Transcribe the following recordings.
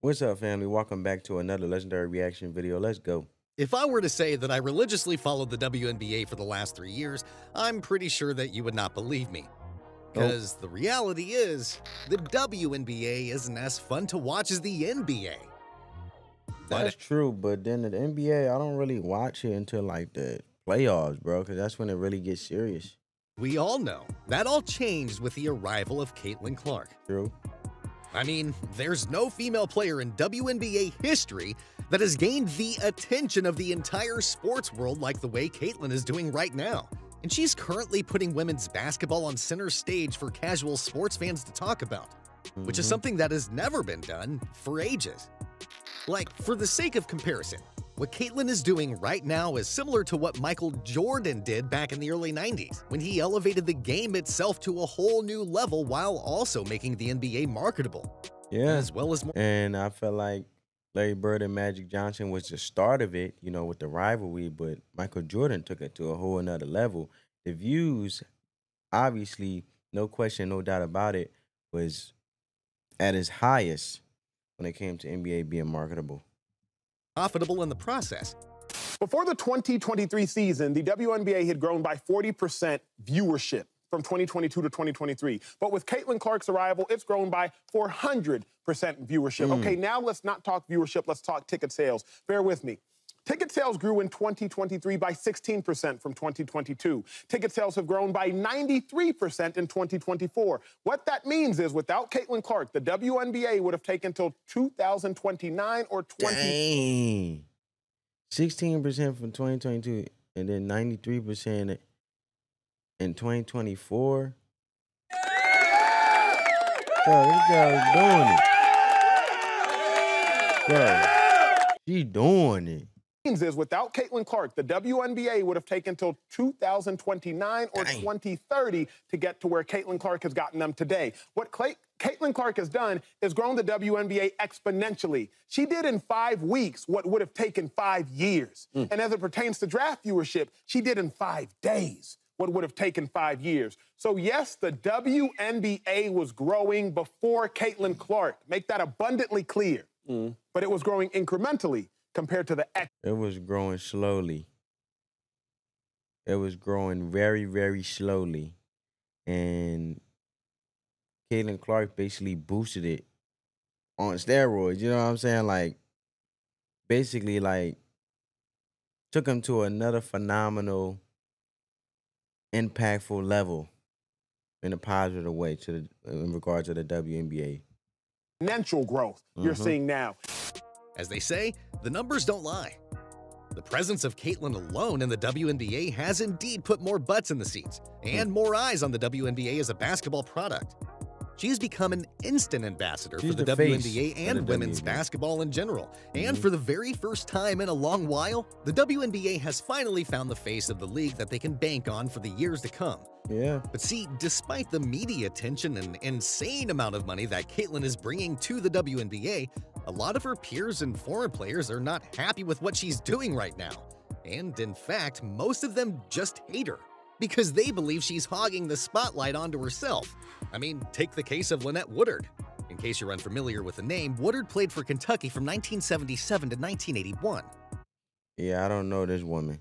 What's up, family? Welcome back to another legendary reaction video. Let's go. If I were to say that I religiously followed the WNBA for the last 3 years, I'm pretty sure that you would not believe me. Because the reality is, the WNBA isn't as fun to watch as the NBA. That's true, but then the NBA, I don't really watch it until like the playoffs, bro, because that's when it really gets serious. We all know that all changed with the arrival of Caitlin Clark. True. I mean, there's no female player in WNBA history that has gained the attention of the entire sports world like the way Caitlin is doing right now. And she's currently putting women's basketball on center stage for casual sports fans to talk about, which is something that has never been done for ages. Like, for the sake of comparison, what Caitlin is doing right now is similar to what Michael Jordan did back in the early 90s, when he elevated the game itself to a whole new level while also making the NBA marketable. Yeah. As well as more. And I felt like Larry Bird and Magic Johnson was the start of it, you know, with the rivalry, but Michael Jordan took it to a whole another level. The views, obviously, no question, no doubt about it, was at its highest when it came to NBA being marketable. Profitable in the process. Before the 2023 season, the WNBA had grown by 40% viewership from 2022 to 2023. But with Caitlin Clark's arrival, it's grown by 400% viewership. Okay, now let's not talk viewership, let's talk ticket sales. Bear with me. Ticket sales grew in 2023 by 16% from 2022. Ticket sales have grown by 93% in 2024. What that means is without Caitlin Clark, the WNBA would have taken till 2029 or 20. 16% from 2022 and then 93% in 2024. Bro, this girl's doing it. Bro, she's doing it. Is without Caitlin Clark, the WNBA would have taken till 2029 or 2030 to get to where Caitlin Clark has gotten them today. What Caitlin Clark has done is grown the WNBA exponentially. She did in 5 weeks what would have taken 5 years. And as it pertains to draft viewership, she did in 5 days what would have taken 5 years. So yes, the WNBA was growing before Caitlin Clark. Make that abundantly clear. But it was growing incrementally compared to the It was growing slowly. It was growing very, very slowly. And Caitlin Clark basically boosted it on steroids. You know what I'm saying? Like, basically, like, took him to another phenomenal, impactful level in a positive way in regard to the WNBA. Exponential growth you're seeing now. As they say, the numbers don't lie. The presence of Caitlin alone in the WNBA has indeed put more butts in the seats and more eyes on the WNBA as a basketball product. She has become an instant ambassador for the WNBA and women's basketball in general. And for the very first time in a long while, the WNBA has finally found the face of the league that they can bank on for the years to come. Yeah. But see, despite the media attention and insane amount of money that Caitlin is bringing to the WNBA, a lot of her peers and foreign players are not happy with what she's doing right now. And in fact, most of them just hate her because they believe she's hogging the spotlight onto herself. I mean, take the case of Lynette Woodard. In case you're unfamiliar with the name, Woodard played for Kentucky from 1977 to 1981. Yeah, I don't know this woman.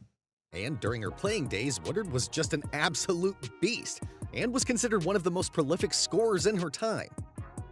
And during her playing days, Woodard was just an absolute beast and was considered one of the most prolific scorers in her time.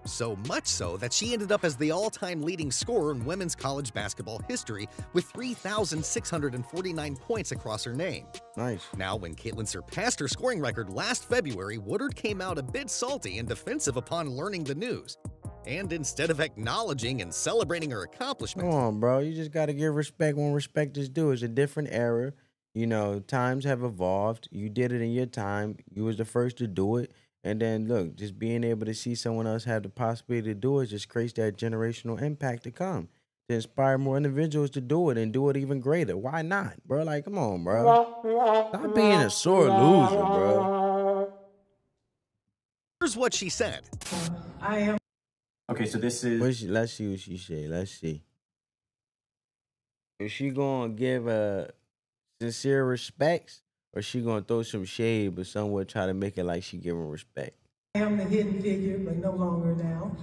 So much so that she ended up as the all-time leading scorer in women's college basketball history with 3,649 points across her name. Nice. Now, when Caitlin surpassed her scoring record last February, Woodard came out a bit salty and defensive upon learning the news. And instead of acknowledging and celebrating her accomplishment... Come on, bro. You just got to give respect when respect is due. It's a different era. You know, times have evolved. You did it in your time. You was the first to do it. And then, look, just being able to see someone else have the possibility to do it just creates that generational impact to come. To inspire more individuals to do it and do it even greater. Why not, bro? Like, come on, bro. Stop being a sore loser, bro. Here's what she said. I am. Okay, so this is... Let's see what she said. Let's see. Is she going to give sincere respects? Or she gonna throw some shade, but somewhat try to make it like she giving respect? I am the hidden figure, but no longer now.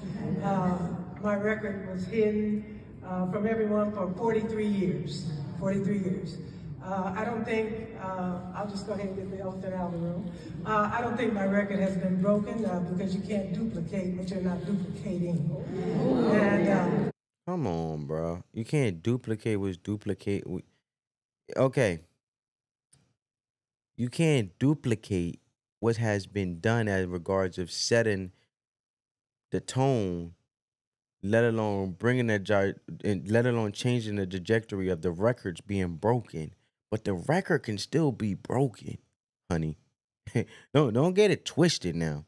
my record was hidden from everyone for 43 years. 43 years. I don't think, I'll just go ahead and get the elephant out of the room. I don't think my record has been broken because you can't duplicate what you're not duplicating. And, come on, bro. You can't duplicate what's duplicate. Okay. You can't duplicate what has been done as regards of setting the tone, let alone bringing let alone changing the trajectory of the records being broken. But the record can still be broken, honey. No, don't get it twisted now.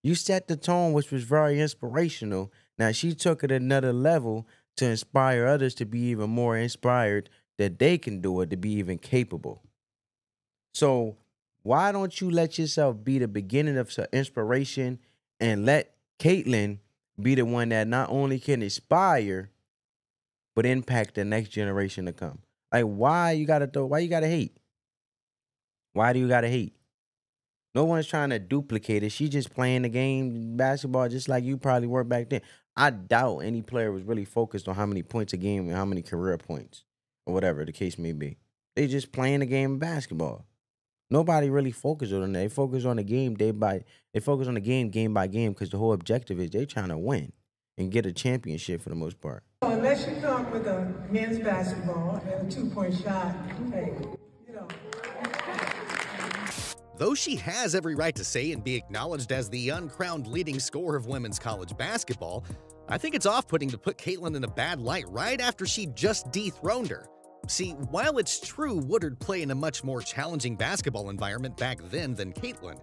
You set the tone, which was very inspirational. Now she took it another level to inspire others to be even more inspired that they can do it, to be even capable. So why don't you let yourself be the beginning of some inspiration and let Caitlin be the one that not only can inspire, but impact the next generation to come? Like, why you gotta hate? Why do you gotta hate? No one's trying to duplicate it. She's just playing the game, basketball, just like you probably were back then. I doubt any player was really focused on how many points a game and how many career points or whatever the case may be. They just playing the game of basketball. Nobody really focused on that. They focus on the game game by game because the whole objective is they trying to win and get a championship for the most part. Unless you come with a men's basketball and a two-point shot, hey, you know. Though she has every right to say and be acknowledged as the uncrowned leading scorer of women's college basketball, I think it's off-putting to put Caitlin in a bad light right after she just dethroned her. See, while it's true Woodard played in a much more challenging basketball environment back then than Caitlin,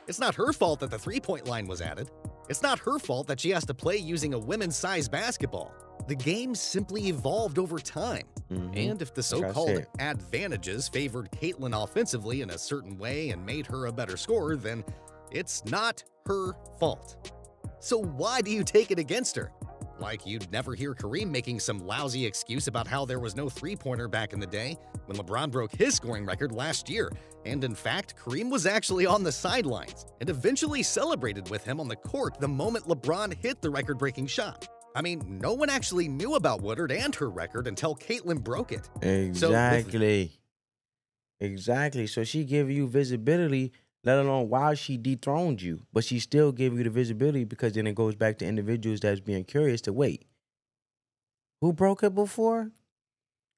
it's not her fault that the three-point line was added. It's not her fault that she has to play using a women's-sized basketball. The game simply evolved over time. And if the so-called advantages favored Caitlin offensively in a certain way and made her a better scorer, then it's not her fault. So why do you take it against her? Like you'd never hear Kareem making some lousy excuse about how there was no three-pointer back in the day when LeBron broke his scoring record last year. And in fact, Kareem was actually on the sidelines and eventually celebrated with him on the court the moment LeBron hit the record-breaking shot. I mean, no one actually knew about Woodard and her record until Caitlin broke it. Exactly. Exactly. So she gave you visibility, let alone while she dethroned you. But she still gave you the visibility because then it goes back to individuals that's being curious to wait. Who broke it before?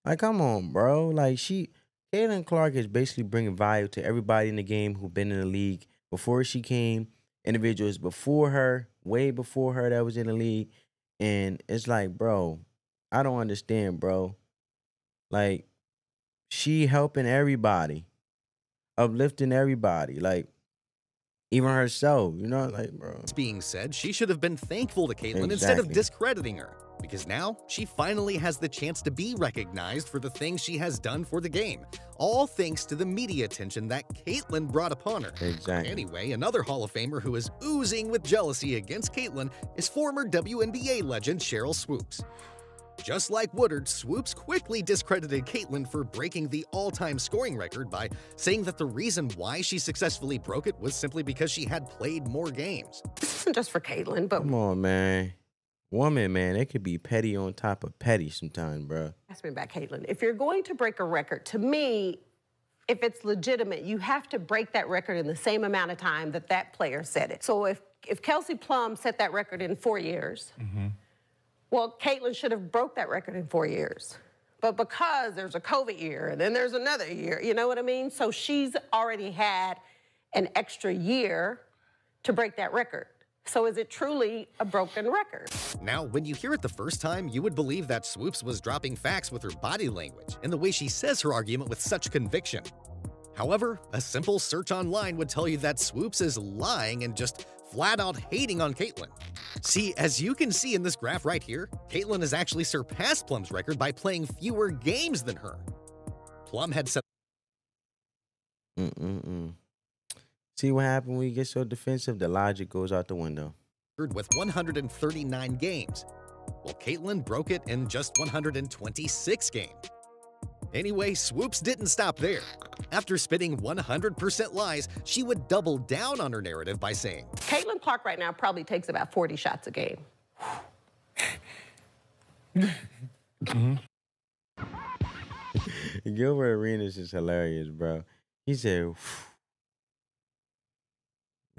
Like, come on, bro. Like, Caitlin Clark is basically bringing value to everybody in the game who've been in the league before she came, individuals before her, way before her that was in the league. And it's like, bro, I don't understand, bro. Like, she helping everybody, uplifting everybody, like, even herself, you know, like, bro. This being said, she should have been thankful to Caitlin instead of discrediting her, because now she finally has the chance to be recognized for the things she has done for the game, all thanks to the media attention that Caitlin brought upon her. Exactly. Anyway, another Hall of Famer who is oozing with jealousy against Caitlin is former WNBA legend Sheryl Swoopes. Just like Woodard, Swoopes quickly discredited Caitlin for breaking the all-time scoring record by saying that the reason why she successfully broke it was simply because she had played more games. This isn't just for Caitlin, but... Come on, man. Woman, man, they could be petty on top of petty sometimes, bro. Ask me about Caitlin. If you're going to break a record, to me, if it's legitimate, you have to break that record in the same amount of time that that player set it. So if Kelsey Plum set that record in 4 years, well, Caitlin should have broke that record in 4 years. But because there's a COVID year and then there's another year, you know what I mean? So she's already had an extra year to break that record. So is it truly a broken record? Now, when you hear it the first time, you would believe that Swoopes was dropping facts with her body language and the way she says her argument with such conviction. However, a simple search online would tell you that Swoopes is lying and just flat out hating on Caitlin. See, as you can see in this graph right here, Caitlin has actually surpassed Plum's record by playing fewer games than her. Plum had set... See what happened when you get so defensive? The logic goes out the window. ...with 139 games, while Caitlin broke it in just 126 games. Anyway, Swoopes didn't stop there. After spitting 100% lies, she would double down on her narrative by saying, Caitlin Clark right now probably takes about 40 shots a game. Gilbert Arenas is hilarious, bro. He said,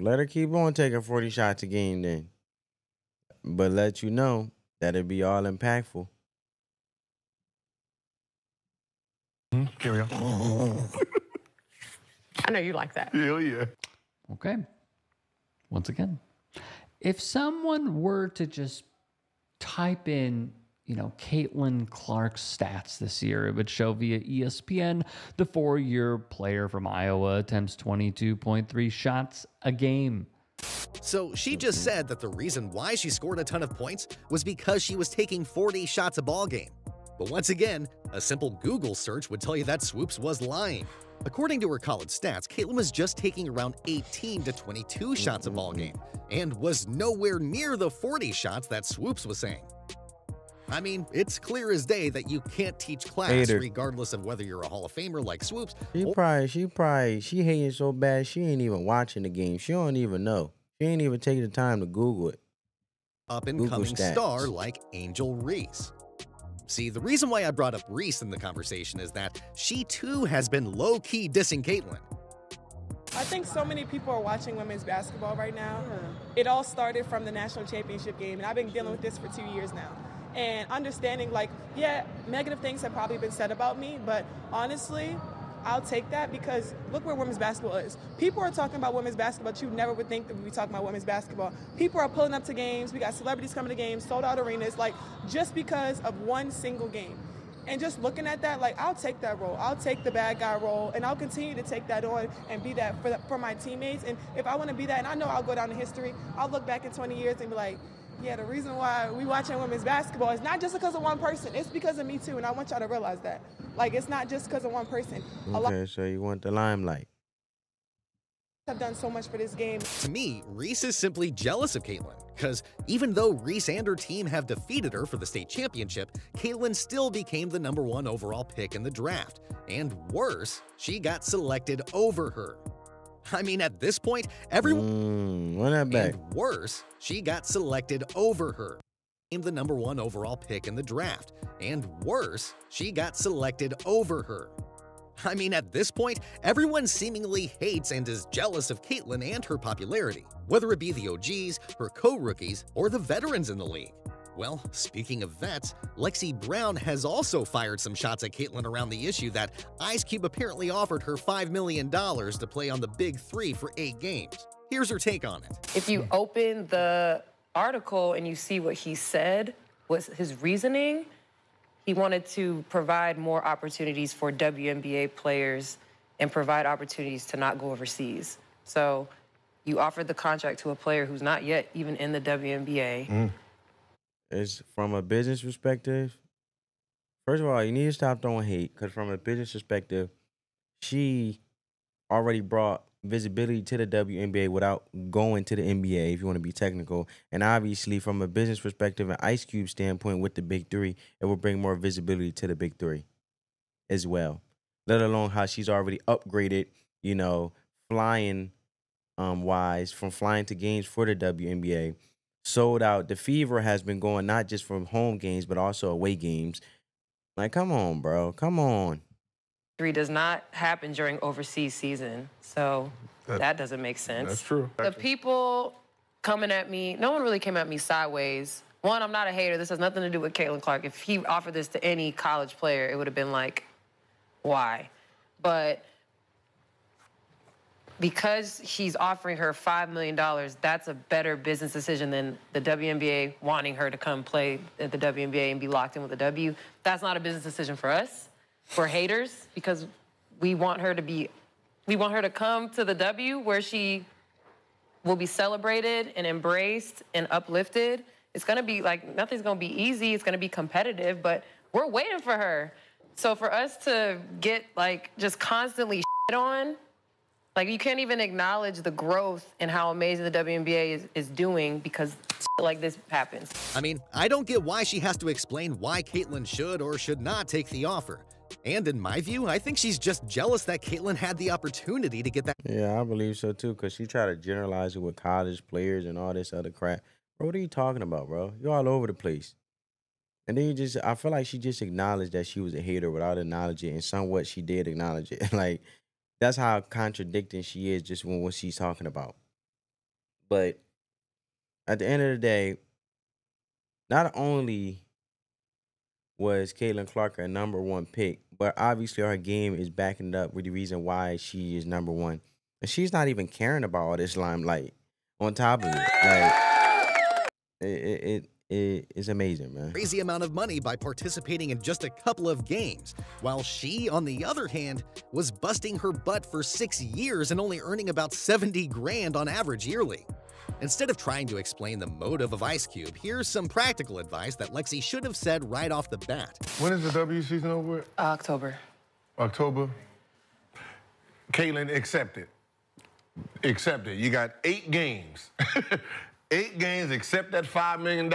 let her keep on taking 40 shots a game then. But let you know that it'd be all impactful. Here we go. I know you like that. Hell yeah. Okay. Once again, if someone were to just type in, Caitlin Clark's stats this year, it would show via ESPN the 4-year player from Iowa attempts 22.3 shots a game. So she just said that the reason why she scored a ton of points was because she was taking 40 shots a ball game. But once again, a simple Google search would tell you that Swoops was lying. According to her college stats, Caitlin was just taking around 18 to 22 shots a ball game, and was nowhere near the 40 shots that Swoops was saying. I mean, it's clear as day that you can't teach class regardless of whether you're a Hall of Famer like Swoops. She hating so bad she ain't even watching the game. She don't even know. She ain't even taking the time to Google it. Up-and-coming star like Angel Reese. See, the reason why I brought up Reese in the conversation is that she too has been low-key dissing Caitlin. I think so many people are watching women's basketball right now. It all started from the national championship game, and I've been dealing with this for 2 years now. And understanding, negative things have probably been said about me, but honestly, I'll take that because look where women's basketball is. People are talking about women's basketball, but you never would think that we'd be talking about women's basketball. People are pulling up to games. We got celebrities coming to games, sold out arenas, just because of one single game. And just looking at that, I'll take that role. I'll take the bad guy role, and I'll continue to take that on and be that for my teammates. And if I want to be that, and I know I'll go down in history, I'll look back in 20 years and be like, yeah, the reason why we watching women's basketball is not just because of one person. It's because of me, too, and I want y'all to realize that. It's not just because of one person. Okay, so you want the limelight. I've done so much for this game. To me, Reese is simply jealous of Caitlin, because even though Reese and her team have defeated her for the state championship, Caitlin still became the #1 overall pick in the draft. And worse, she got selected over her. I mean, at this point, everyone... run that back. And worse, she got selected over her. Became the #1 overall pick in the draft. And worse, she got selected over her. I mean, at this point, everyone seemingly hates and is jealous of Caitlin and her popularity, whether it be the OGs, her co-rookies, or the veterans in the league. Well, speaking of vets, Lexi Brown has also fired some shots at Caitlin around the issue that Ice Cube apparently offered her $5 million to play on the Big 3 for 8 games. Here's her take on it. If you open the article and you see what he said was his reasoning, he wanted to provide more opportunities for WNBA players and provide opportunities to not go overseas. So you offered the contract to a player who's not yet even in the WNBA. It's from a business perspective. First of all, you need to stop throwing hate, because from a business perspective, she already brought visibility to the WNBA without going to the NBA, if you want to be technical. And obviously, from a business perspective and Ice Cube standpoint with the Big 3, it will bring more visibility to the Big 3 as well. Let alone how she's already upgraded, flying wise, from flying to games for the WNBA. Sold out. The fever has been going not just from home games, but also away games. Come on, bro. Come on. 3 does not happen during overseas season, so that doesn't make sense. That's true. The people coming at me, no one really came at me sideways. One, I'm not a hater. This has nothing to do with Caitlin Clark. If he offered this to any college player, it would have been like, why? But because he's offering her $5 million, that's a better business decision than the WNBA wanting her to come play at the WNBA and be locked in with the W. That's not a business decision for us. We're haters because we want her to come to the W where she will be celebrated and embraced and uplifted. It's gonna be nothing's gonna be easy. It's gonna be competitive, but we're waiting for her. So for us to get just constantly shit on, you can't even acknowledge the growth and how amazing the WNBA is doing because like this happens. I mean, I don't get why she has to explain why Caitlin should or should not take the offer. And in my view, I think she's just jealous that Caitlin had the opportunity to get that. Yeah, I believe so too, because she tried to generalize it with college players and all this other crap. Bro, what are you talking about, bro? You're all over the place. And then I feel like she just acknowledged that she was a hater without acknowledging it, and somewhat she did acknowledge it. Like, that's how contradicting she is just when what she's talking about. But at the end of the day, not only was Caitlin Clark a #1 pick, but obviously her game is backing it up with the reason why she is #1. And she's not even caring about all this limelight on top of it. Like, it's amazing, man. Crazy amount of money by participating in just a couple of games, while she, on the other hand, was busting her butt for 6 years and only earning about 70 grand on average yearly. Instead of trying to explain the motive of Ice Cube, here's some practical advice that Lexi should have said right off the bat. When is the W season over with? October. October? Caitlin, accept it. Accept it. You got 8 games. 8 games, accept that $5 million,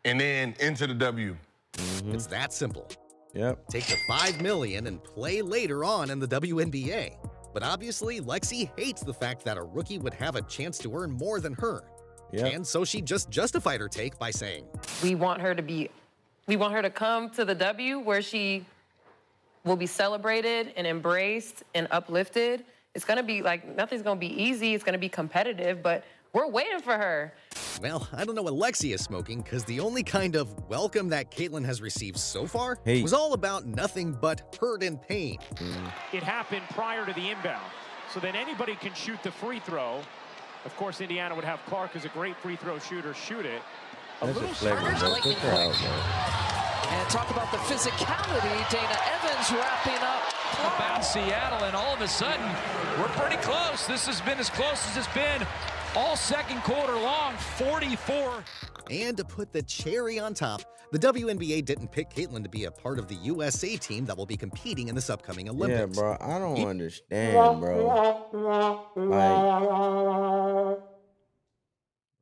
and then into the W. It's that simple. Yep. Take the $5 million and play later on in the WNBA. But obviously, Lexi hates the fact that a rookie would have a chance to earn more than her. Yep. And so she just justified her take by saying, We want her to come to the W where she will be celebrated and embraced and uplifted. It's going to be like, nothing's going to be easy. It's going to be competitive, but we're waiting for her. Well, I don't know what Lexi is smoking, because the only kind of welcome that Caitlin has received so far was all about nothing but hurt and pain. It happened prior to the inbound, so then anybody can shoot the free throw. Of course, Indiana would have Clark as a great free throw shooter shoot it. That's a flagrant, bro. Kick her out, bro. And talk about the physicality. Dana Evans wrapping up about Seattle, and all of a sudden, we're pretty close. This has been as close as it's been all second quarter long, 44. And to put the cherry on top, the WNBA didn't pick Caitlin to be a part of the USA team that will be competing in this upcoming Olympics. Yeah, bro, I don't understand, bro. Like,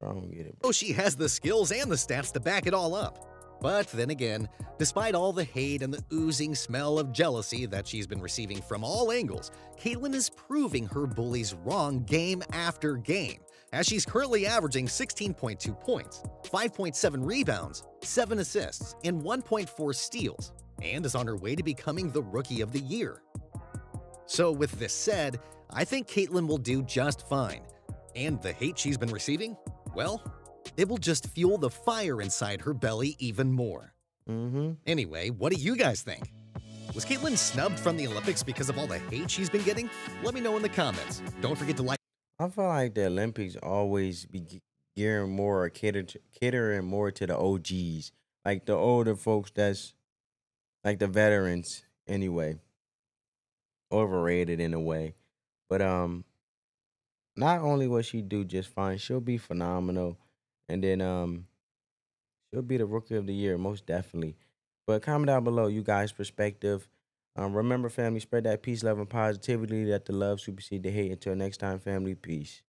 I don't get it, bro. Oh, she has the skills and the stats to back it all up. But then again, despite all the hate and the oozing smell of jealousy that she's been receiving from all angles, Caitlin is proving her bullies wrong game after game, as she's currently averaging 16.2 points, 5.7 rebounds, 7 assists, and 1.4 steals, and is on her way to becoming the Rookie of the Year. So with this said, I think Caitlin will do just fine. And the hate she's been receiving? Well, it will just fuel the fire inside her belly even more. Anyway, what do you guys think? Was Caitlin snubbed from the Olympics because of all the hate she's been getting? Let me know in the comments. Don't forget to like. I feel like the Olympics always be gearing more or catering more to the OGs, like the older folks that's like the veterans anyway. Overrated in a way. But not only will she do just fine, she'll be phenomenal. And then she'll be the Rookie of the Year, most definitely. But comment down below you guys' perspective. Remember, family, spread that peace, love, and positivity. Let the love supersede the hate. Until next time, family, peace.